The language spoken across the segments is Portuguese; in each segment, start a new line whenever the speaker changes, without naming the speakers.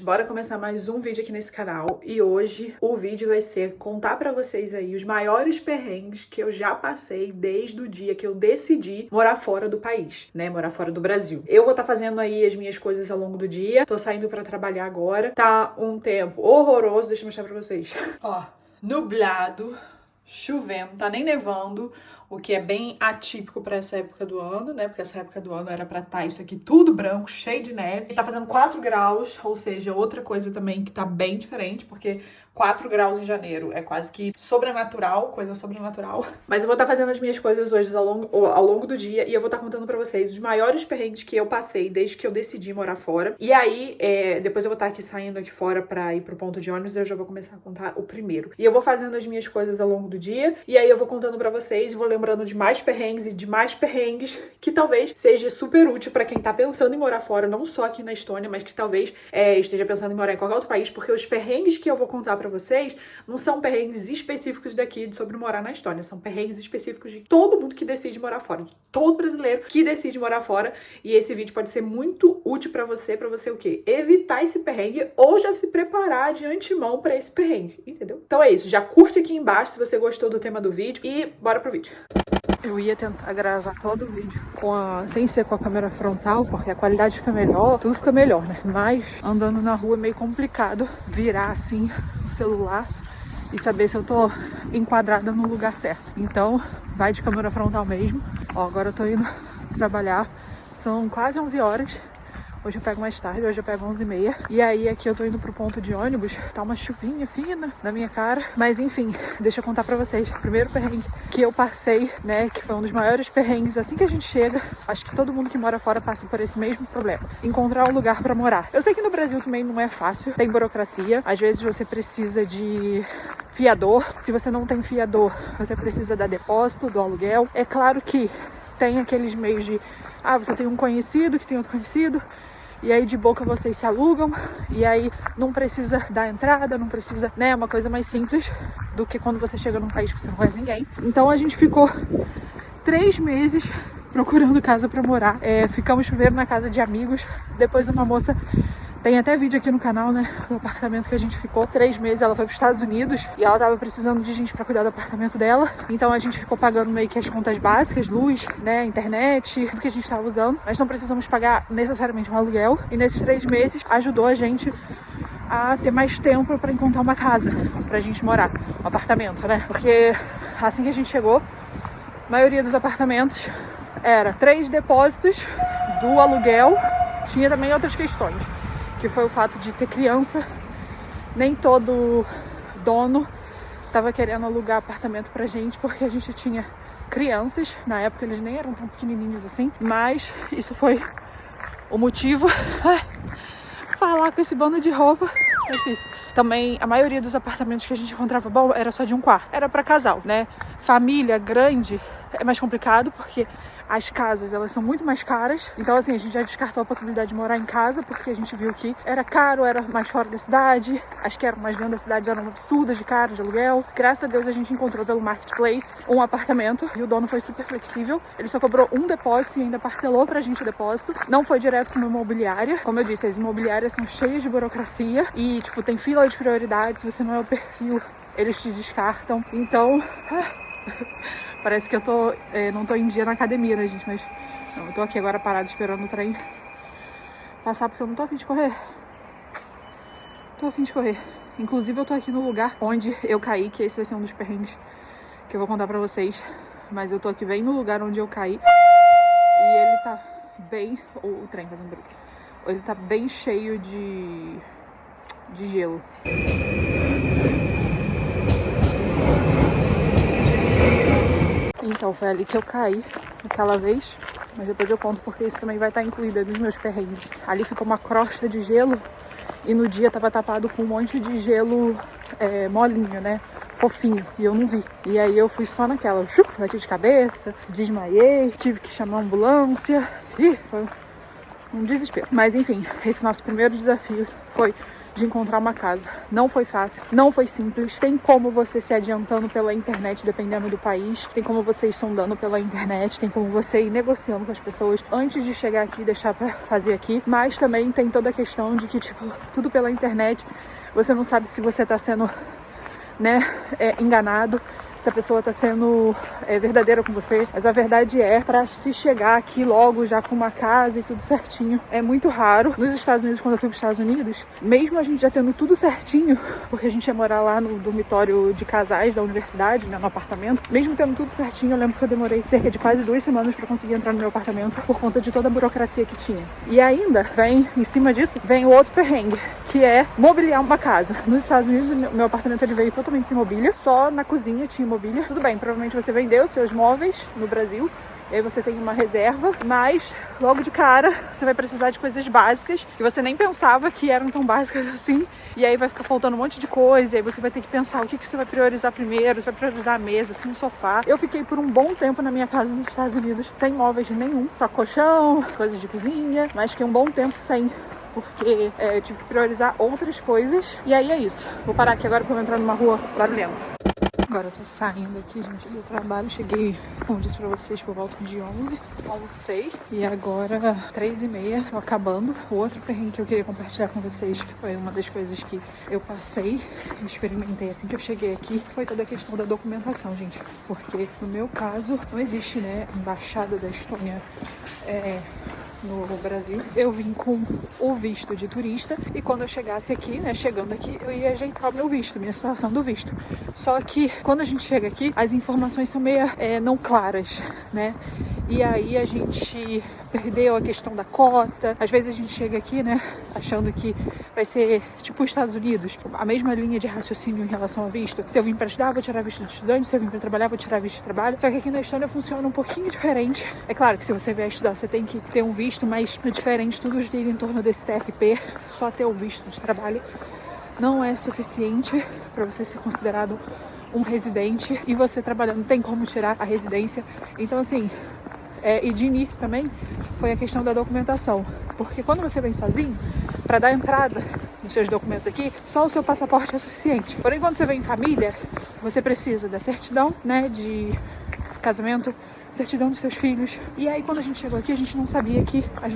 Bora começar mais um vídeo aqui nesse canal e hoje o vídeo vai ser contar pra vocês aí os maiores perrengues que eu já passei desde o dia que eu decidi morar fora do país, né, morar fora do Brasil. Eu vou estar fazendo aí as minhas coisas ao longo do dia, tô saindo pra trabalhar agora, tá um tempo horroroso, deixa eu mostrar pra vocês. Ó, nublado, chovendo, tá nem nevando, o que é bem atípico pra essa época do ano, né? Porque essa época do ano era pra estar isso aqui tudo branco, cheio de neve. E tá fazendo 4 graus, ou seja, outra coisa também que tá bem diferente, porque 4 graus em janeiro é quase que sobrenatural, coisa sobrenatural. Mas eu vou estar fazendo as minhas coisas hoje ao longo do dia e eu vou estar contando pra vocês os maiores perrengues que eu passei desde que eu decidi morar fora. E aí, depois eu vou estar aqui saindo aqui fora pra ir pro ponto de ônibus e eu já vou começar a contar o primeiro. E eu vou fazendo as minhas coisas ao longo do dia e aí eu vou contando pra vocês e vou lembrando de mais perrengues e de mais perrengues que talvez seja super útil pra quem tá pensando em morar fora, não só aqui na Estônia, mas que talvez esteja pensando em morar em qualquer outro país, porque os perrengues que eu vou contar pra vocês não são perrengues específicos daqui sobre morar na Estônia, são perrengues específicos de todo mundo que decide morar fora, de todo brasileiro que decide morar fora, e esse vídeo pode ser muito útil pra você o quê? Evitar esse perrengue ou já se preparar de antemão pra esse perrengue, entendeu? Então é isso, já curte aqui embaixo se você gostou do tema do vídeo e bora pro vídeo. Eu ia tentar gravar todo o vídeo sem ser com a câmera frontal, porque a qualidade fica melhor, tudo fica melhor, né? Mas andando na rua é meio complicado virar assim o celular e saber se eu tô enquadrada no lugar certo. Então, vai de câmera frontal mesmo. Ó, agora eu tô indo trabalhar, são quase 11 horas. Hoje eu pego mais tarde, hoje eu pego 11h30. E aí aqui eu tô indo pro ponto de ônibus. Tá uma chuvinha fina na minha cara. Mas enfim, deixa eu contar pra vocês. O primeiro perrengue que eu passei, né, que foi um dos maiores perrengues assim que a gente chega. Acho que todo mundo que mora fora passa por esse mesmo problema. Encontrar um lugar pra morar. Eu sei que no Brasil também não é fácil. Tem burocracia. Às vezes você precisa de fiador. Se você não tem fiador, você precisa dar depósito do aluguel. É claro que tem aqueles meios de... você tem um conhecido que tem outro conhecido. E aí de boca vocês se alugam, e aí não precisa dar entrada, não precisa, né, uma coisa mais simples do que quando você chega num país que você não conhece ninguém. Então a gente ficou 3 meses procurando casa pra morar. Ficamos primeiro na casa de amigos, depois uma moça, tem até vídeo aqui no canal, né, do apartamento que a gente ficou 3 meses, ela foi para os Estados Unidos e ela tava precisando de gente pra cuidar do apartamento dela, então a gente ficou pagando meio que as contas básicas, luz, né, internet, tudo que a gente tava usando, mas não precisamos pagar necessariamente um aluguel, e nesses 3 meses ajudou a gente a ter mais tempo pra encontrar uma casa pra gente morar, um apartamento, né, porque assim que a gente chegou, a maioria dos apartamentos era 3 depósitos do aluguel, tinha também outras questões, que foi o fato de ter criança. Nem todo dono estava querendo alugar apartamento pra gente, porque a gente tinha crianças, na época eles nem eram tão pequenininhos assim, mas isso foi o motivo. Falar com esse bando de roupa é difícil. Também a maioria dos apartamentos que a gente encontrava bom era só de um quarto, era pra casal, né? Família grande é mais complicado, porque as casas, elas são muito mais caras. Então, assim, a gente já descartou a possibilidade de morar em casa, porque a gente viu que era caro, era mais fora da cidade. As que eram mais dentro da cidade eram absurdas de caro, de aluguel. Graças a Deus, a gente encontrou pelo Marketplace um apartamento e o dono foi super flexível. Ele só cobrou um depósito e ainda parcelou pra gente o depósito. Não foi direto com uma imobiliária. Como eu disse, as imobiliárias são cheias de burocracia e, tipo, tem fila de prioridade. Se você não é o perfil, eles te descartam. Então... parece que eu não tô em dia na academia, né, gente? Mas não, eu tô aqui agora parado esperando o trem passar, porque eu não tô a fim de correr. Tô a fim de correr. Inclusive eu tô aqui no lugar onde eu caí, que esse vai ser um dos perrengues que eu vou contar pra vocês. Mas eu tô aqui bem no lugar onde eu caí. E ele tá bem... O trem fazendo barulho. Ele tá bem cheio de gelo. Então, foi ali que eu caí aquela vez, mas depois eu conto porque isso também vai estar incluído nos meus perrengues. Ali ficou uma crosta de gelo e no dia tava tapado com um monte de gelo molinho, né? Fofinho, e eu não vi. E aí eu fui só naquela, bati de cabeça, desmaiei, tive que chamar a ambulância. Ih, foi um desespero. Mas enfim, esse nosso primeiro desafio foi de encontrar uma casa. Não foi fácil, não foi simples. Tem como você se adiantando pela internet, dependendo do país. Tem como você ir sondando pela internet. Tem como você ir negociando com as pessoas antes de chegar aqui e deixar pra fazer aqui. Mas também tem toda a questão de que, tipo, tudo pela internet, você não sabe se você tá sendo, né, enganado, se a pessoa tá sendo verdadeira com você. Mas a verdade é, pra se chegar aqui logo já com uma casa e tudo certinho, é muito raro. Nos Estados Unidos, quando eu fui pros Estados Unidos, mesmo a gente já tendo tudo certinho, porque a gente ia morar lá no dormitório de casais da universidade, né, no apartamento, mesmo tendo tudo certinho, eu lembro que eu demorei cerca de quase 2 semanas pra conseguir entrar no meu apartamento por conta de toda a burocracia que tinha. E ainda vem, em cima disso, vem o outro perrengue, que é mobiliar uma casa. Nos Estados Unidos, meu apartamento ele veio totalmente sem mobília, só na cozinha tinha mobília. Tudo bem, provavelmente você vendeu seus móveis no Brasil, e aí você tem uma reserva, mas logo de cara você vai precisar de coisas básicas que você nem pensava que eram tão básicas assim, e aí vai ficar faltando um monte de coisa, e aí você vai ter que pensar o que você vai priorizar primeiro. Você vai priorizar a mesa, assim, um sofá. Eu fiquei por um bom tempo na minha casa nos Estados Unidos sem móveis nenhum, só colchão, coisas de cozinha, mas fiquei um bom tempo sem, porque eu tive que priorizar outras coisas. E aí é isso, vou parar aqui agora porque eu vou entrar numa rua barulhenta. Agora eu tô saindo aqui, gente, do trabalho. Cheguei, como disse pra vocês, por volta de 11. Almocei. E agora, 3h30, tô acabando. O outro perrengue que eu queria compartilhar com vocês, que foi uma das coisas que eu passei, experimentei assim que eu cheguei aqui, foi toda a questão da documentação, gente. Porque, no meu caso, não existe, né, embaixada da Estônia no Brasil. Eu vim com o visto de turista, e quando eu chegasse aqui, né, chegando aqui, eu ia ajeitar o meu visto, minha situação do visto. Só que quando a gente chega aqui, as informações são meio não claras, né? E aí a gente perdeu a questão da cota. Às vezes a gente chega aqui, né, achando que vai ser tipo os Estados Unidos, a mesma linha de raciocínio em relação ao visto. Se eu vim para estudar, vou tirar visto de estudante. Se eu vim para trabalhar, vou tirar visto de trabalho. Só que aqui na Estônia funciona um pouquinho diferente. É claro que se você vier estudar, você tem que ter um visto, mas é diferente. Tudo gira em torno desse TRP. Só ter o visto de trabalho não é suficiente para você ser considerado um residente, e você trabalhando não tem como tirar a residência. Então, assim, e de início também foi a questão da documentação, porque quando você vem sozinho, para dar entrada nos seus documentos aqui, só o seu passaporte é suficiente. Porém, quando você vem em família, você precisa da certidão, né, de casamento, certidão dos seus filhos. E aí, quando a gente chegou aqui, a gente não sabia que as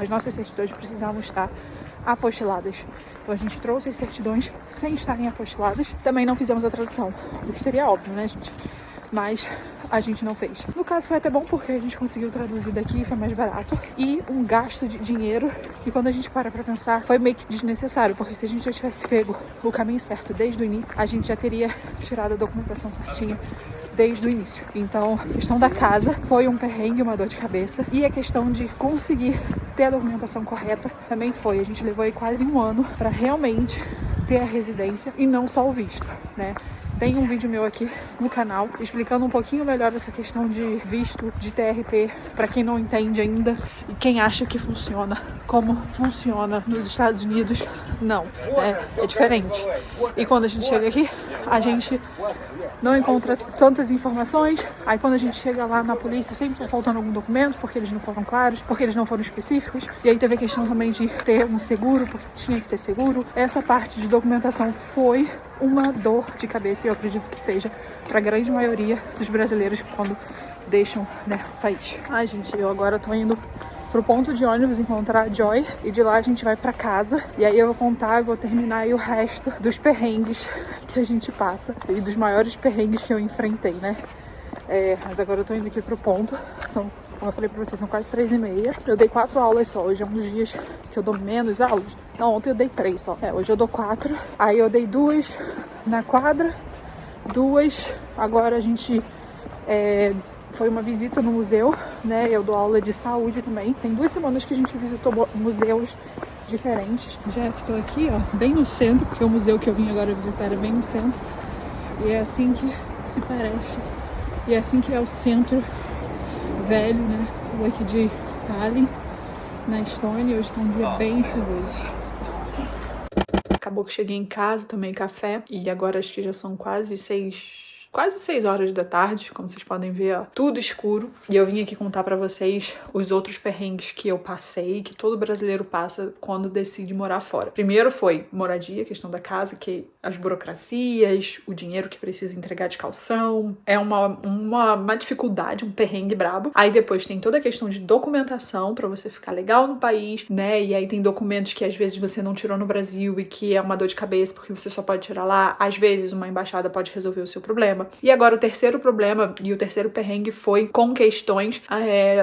nossas certidões precisavam estar apostiladas. Então a gente trouxe as certidões sem estarem apostiladas. Também não fizemos a tradução, o que seria óbvio, né, gente? Mas a gente não fez. No caso foi até bom, porque a gente conseguiu traduzir daqui, foi mais barato. E um gasto de dinheiro que, quando a gente para pra pensar, foi meio que desnecessário, porque se a gente já tivesse pego o caminho certo desde o início, a gente já teria tirado a documentação certinha desde o início. Então, a questão da casa foi um perrengue, uma dor de cabeça. E a questão de conseguir ter a documentação correta também foi. A gente levou aí quase 1 ano para realmente ter a residência e não só o visto, né? Tem um vídeo meu aqui no canal explicando um pouquinho melhor essa questão de visto, de TRP, para quem não entende ainda e quem acha que funciona como funciona nos Estados Unidos. Não, é diferente. E quando a gente chega aqui, a gente não encontra tantas informações. Aí quando a gente chega lá na polícia, sempre tá faltando algum documento, porque eles não foram claros, porque eles não foram específicos. E aí teve a questão também de ter um seguro, porque tinha que ter seguro. Essa parte de documentação foi uma dor de cabeça, e eu acredito que seja para a grande maioria dos brasileiros quando deixam, né, o país. Ai, gente, eu agora tô indo pro ponto de ônibus encontrar a Joy, e de lá a gente vai pra casa, e aí eu vou contar, eu vou terminar aí o resto dos perrengues que a gente passa e dos maiores perrengues que eu enfrentei, né? Mas agora eu tô indo aqui pro ponto. São, como eu falei pra vocês, são quase 3h30. Eu dei 4 aulas só. Hoje é um dos dias que eu dou menos aulas. Não, ontem eu dei 3 só. Hoje eu dou 4. Aí eu dei 2 na quadra, 2. Agora a gente foi uma visita no museu, né? Eu dou aula de saúde também. Tem 2 semanas que a gente visitou museus diferentes. Já estou aqui, ó, bem no centro, porque o museu que eu vim agora visitar é bem no centro. E é assim que se parece. E é assim que é o centro velho, né? Aqui de Tallinn, na Estônia. Hoje está um dia bem chuvoso. Acabou que cheguei em casa, tomei café. E agora acho que já são quase quase 6 horas da tarde, como vocês podem ver, ó, tudo escuro. E eu vim aqui contar pra vocês os outros perrengues que eu passei, que todo brasileiro passa quando decide morar fora. Primeiro foi moradia, questão da casa, que as burocracias, o dinheiro que precisa entregar de calção, é uma dificuldade, um perrengue brabo. Aí depois tem toda a questão de documentação pra você ficar legal no país, né? E aí tem documentos que às vezes você não tirou no Brasil e que é uma dor de cabeça porque você só pode tirar lá. Às vezes uma embaixada pode resolver o seu problema. E agora o terceiro problema e o terceiro perrengue foi com questões,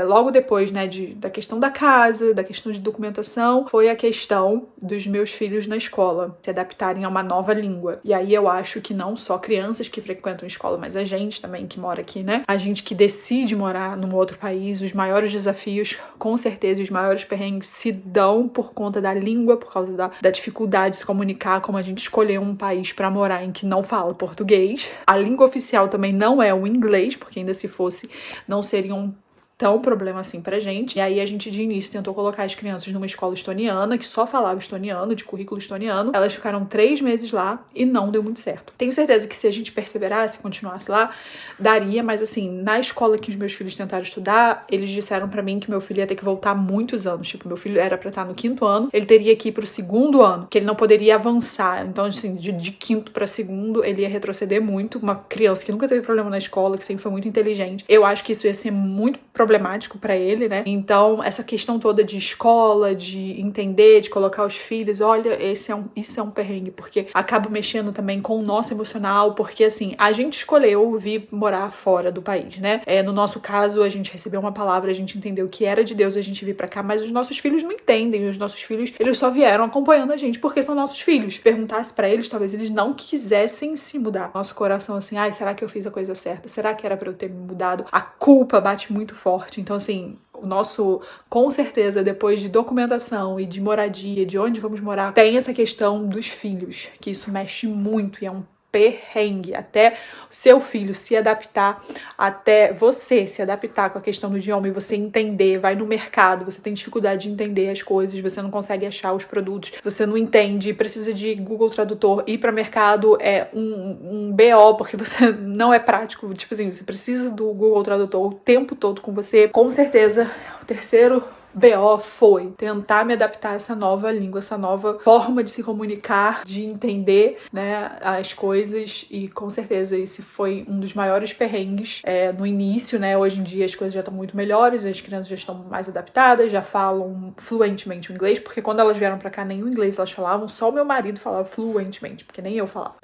logo depois, né, da questão da casa, da questão de documentação, foi a questão dos meus filhos na escola, se adaptarem a uma nova língua. E aí eu acho que não só crianças que frequentam a escola, mas a gente também que mora aqui, né, a gente que decide morar num outro país, os maiores desafios, com certeza, os maiores perrengues se dão por conta da língua, por causa da dificuldade de se comunicar, como a gente escolheu um país pra morar em que não fala português. A língua oficial também não é o inglês, porque ainda se fosse, não seria um tão problema assim pra gente. E aí a gente de início tentou colocar as crianças numa escola estoniana, que só falava estoniano, de currículo estoniano. Elas ficaram 3 meses lá e não deu muito certo. Tenho certeza que se a gente perseverasse, continuasse lá, daria, mas assim, na escola que os meus filhos tentaram estudar, eles disseram pra mim que meu filho ia ter que voltar muitos anos. Tipo, meu filho era pra estar no 5º ano, ele teria que ir pro 2º ano, que ele não poderia avançar. Então, assim, de 5º pra 2º, ele ia retroceder muito. Uma criança que nunca teve problema na escola, que sempre foi muito inteligente. Eu acho que isso ia ser muito problemático pra ele, né? Então, essa questão toda de escola, de entender, de colocar os filhos, olha, isso é um perrengue, porque acaba mexendo também com o nosso emocional, porque assim, a gente escolheu vir morar fora do país, né? No nosso caso, a gente recebeu uma palavra, a gente entendeu que era de Deus a gente vir pra cá, mas os nossos filhos não entendem, os nossos filhos, eles só vieram acompanhando a gente porque são nossos filhos. Perguntasse pra eles, talvez eles não quisessem se mudar. Nosso coração assim, ai, será que eu fiz a coisa certa? Será que era pra eu ter me mudado? A culpa bate muito forte. Então, assim, o nosso, com certeza, depois de documentação e de moradia, de onde vamos morar, tem essa questão dos filhos, que isso mexe muito e é um perrengue, até o seu filho se adaptar, até você se adaptar com a questão do idioma e você entender, vai no mercado, você tem dificuldade de entender as coisas, você não consegue achar os produtos, você não entende, precisa de Google Tradutor, ir para mercado é um BO, porque você não é prático, tipo assim, você precisa do Google Tradutor o tempo todo com você. Com certeza, o terceiro BO foi tentar me adaptar a essa nova língua, essa nova forma de se comunicar, de entender, né, as coisas, e com certeza esse foi um dos maiores perrengues no início, né? Hoje em dia as coisas já estão muito melhores, as crianças já estão mais adaptadas, já falam fluentemente o inglês, porque quando elas vieram pra cá nem o inglês elas falavam, só o meu marido falava fluentemente, porque nem eu falava.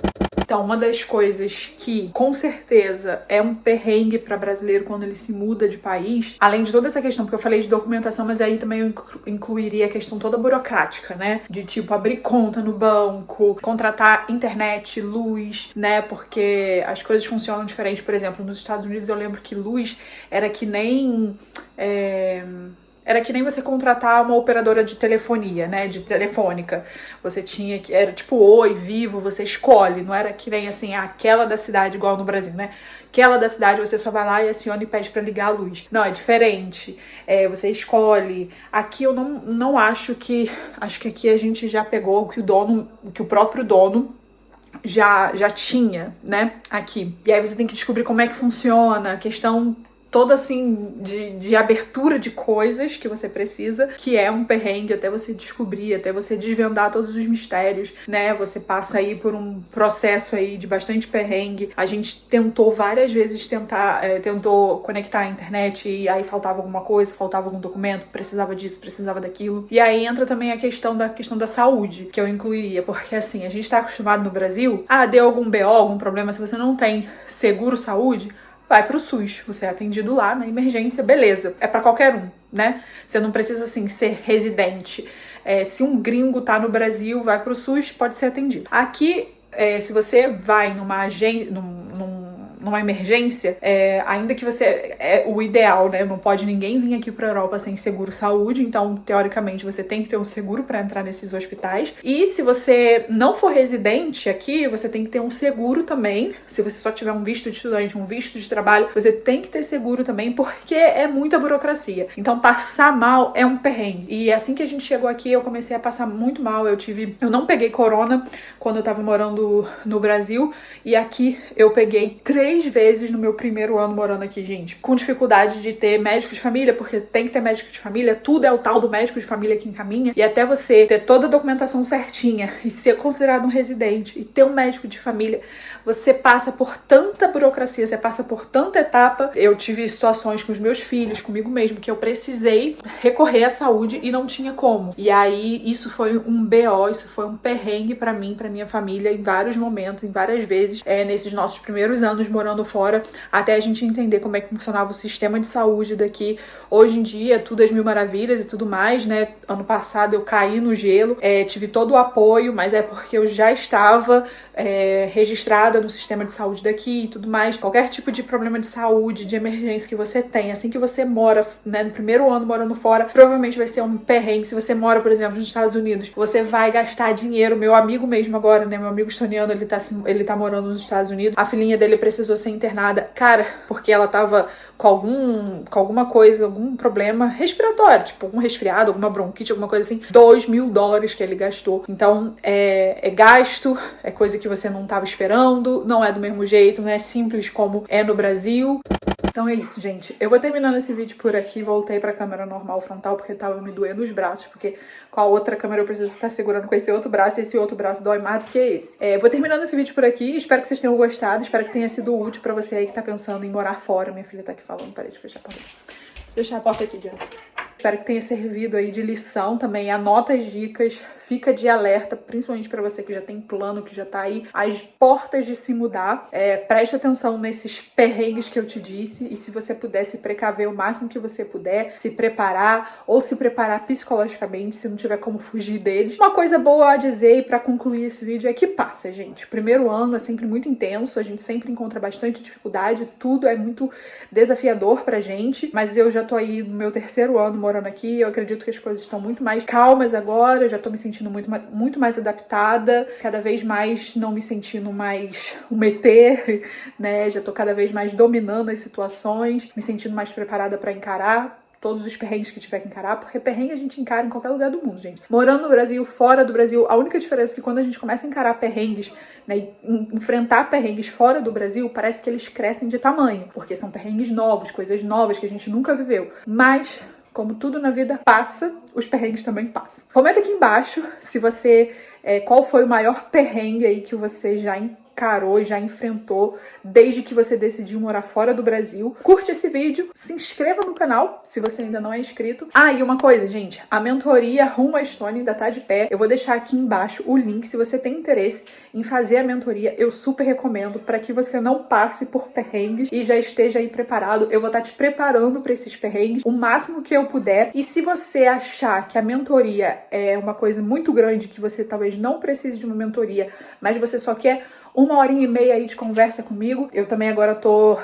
Então, uma das coisas que, com certeza, é um perrengue para brasileiro quando ele se muda de país, além de toda essa questão, porque eu falei de documentação, mas aí também eu incluiria a questão toda burocrática, né? De, tipo, abrir conta no banco, contratar internet, luz, né? Porque as coisas funcionam diferente. Por exemplo, nos Estados Unidos eu lembro que luz era que nem... Era que nem você contratar uma operadora de telefonia, né, de telefônica. Você tinha que... Era tipo Oi, Vivo, você escolhe. Não era que nem assim, aquela da cidade, igual no Brasil, né? Aquela da cidade, você só vai lá e aciona e pede pra ligar a luz. Não, é diferente. Você escolhe. Aqui eu não acho que... Acho que aqui a gente já pegou o que o próprio dono já tinha, né, aqui. E aí você tem que descobrir como é que funciona, a questão toda assim de abertura de coisas que você precisa, que é um perrengue até você descobrir, até você desvendar todos os mistérios, né? Você passa aí por um processo aí de bastante perrengue. A gente tentou várias vezes tentou conectar a internet e aí faltava alguma coisa, faltava algum documento, precisava disso, precisava daquilo. E aí entra também a questão da saúde, que eu incluiria, porque assim, a gente tá acostumado no Brasil, deu algum BO, algum problema, se você não tem seguro saúde, vai pro SUS, você é atendido lá na emergência, beleza, é pra qualquer um, né? Você não precisa, assim, ser residente. Se um gringo tá no Brasil, vai pro SUS, pode ser atendido. Aqui, se você vai numa emergência, ainda que você... o ideal, né? Não pode ninguém vir aqui pra Europa sem seguro saúde, então, teoricamente, você tem que ter um seguro pra entrar nesses hospitais. E se você não for residente aqui, você tem que ter um seguro também. Se você só tiver um visto de estudante, um visto de trabalho, você tem que ter seguro também, porque é muita burocracia. Então, passar mal é um perrengue. E assim que a gente chegou aqui, eu comecei a passar muito mal. Eu não peguei corona quando eu tava morando no Brasil, e aqui eu peguei 3 3 vezes no meu primeiro ano morando aqui, gente, com dificuldade de ter médico de família, porque tem que ter médico de família, tudo é o tal do médico de família que encaminha, e até você ter toda a documentação certinha e ser considerado um residente e ter um médico de família, você passa por tanta burocracia, você passa por tanta etapa. Eu tive situações com os meus filhos, comigo mesmo, que eu precisei recorrer à saúde e não tinha como. E aí isso foi um BO, isso foi um perrengue pra mim, pra minha família, em vários momentos, em várias vezes, nesses nossos primeiros anos morando fora, até a gente entender como é que funcionava o sistema de saúde daqui. Hoje em dia, tudo às mil maravilhas e tudo mais, né? Ano passado eu caí no gelo, tive todo o apoio, mas é porque eu já estava registrada no sistema de saúde daqui e tudo mais. Qualquer tipo de problema de saúde, de emergência que você tem, assim que você mora, né, no primeiro ano morando fora, provavelmente vai ser um perrengue. Se você mora, por exemplo, nos Estados Unidos, você vai gastar dinheiro. Meu amigo mesmo agora, né, meu amigo estoniano, ele tá morando nos Estados Unidos. A filhinha dele precisou ser internada, cara, porque ela tava com alguma coisa, algum problema respiratório, tipo algum resfriado, alguma bronquite, alguma coisa assim. $2.000 que ele gastou. Então, é gasto, é coisa que você não tava esperando, não é do mesmo jeito, não é simples como é no Brasil. Então é isso, gente. Eu vou terminando esse vídeo por aqui. Voltei pra câmera normal frontal porque tava me doendo os braços, porque com a outra câmera eu preciso estar segurando com esse outro braço, e esse outro braço dói mais do que esse. Vou terminando esse vídeo por aqui. Espero que vocês tenham gostado. Espero que tenha sido útil pra você aí que tá pensando em morar fora. Minha filha tá aqui falando. Parei de fechar a porta. Fechar a porta aqui, Diana. Espero que tenha servido aí de lição também. Anota as dicas, fica de alerta, principalmente para você que já tem plano, que já tá aí às portas de se mudar. Preste atenção nesses perrengues que eu te disse, e se você puder se precaver o máximo que você puder, se preparar ou se preparar psicologicamente, se não tiver como fugir deles. Uma coisa boa a dizer, e para concluir esse vídeo, é que passa, gente. O primeiro ano é sempre muito intenso, a gente sempre encontra bastante dificuldade, tudo é muito desafiador pra gente, mas eu já tô aí no meu terceiro ano morando aqui, eu acredito que as coisas estão muito mais calmas agora, eu já tô me sentindo muito mais adaptada, cada vez mais não me sentindo mais um ET, né, já tô cada vez mais dominando as situações, me sentindo mais preparada pra encarar todos os perrengues que tiver que encarar, porque perrengue a gente encara em qualquer lugar do mundo, gente. Morando no Brasil, fora do Brasil, a única diferença é que quando a gente começa a encarar perrengues, né, enfrentar perrengues fora do Brasil, parece que eles crescem de tamanho, porque são perrengues novos, coisas novas que a gente nunca viveu. Mas como tudo na vida passa, os perrengues também passam. Comenta aqui embaixo se você qual foi o maior perrengue aí que você já encarou, já enfrentou desde que você decidiu morar fora do Brasil. Curte esse vídeo, se inscreva no canal se você ainda não é inscrito. E uma coisa, gente, a mentoria Rumo à Estônia ainda tá de pé. Eu vou deixar aqui embaixo o link se você tem interesse em fazer a mentoria. Eu super recomendo para que você não passe por perrengues e já esteja aí preparado. Eu vou estar te preparando para esses perrengues o máximo que eu puder. E se você achar que a mentoria é uma coisa muito grande, que você talvez não precise de uma mentoria, mas você só quer 1h30 aí de conversa comigo, eu também agora tô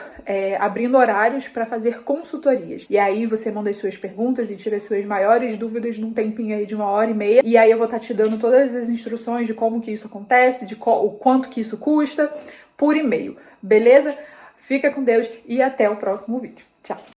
abrindo horários para fazer consultorias. E aí você manda as suas perguntas e tira as suas maiores dúvidas num tempinho aí de 1h30. E aí eu vou estar te dando todas as instruções de como que isso acontece, o quanto que isso custa, por e-mail. Beleza? Fica com Deus e até o próximo vídeo. Tchau!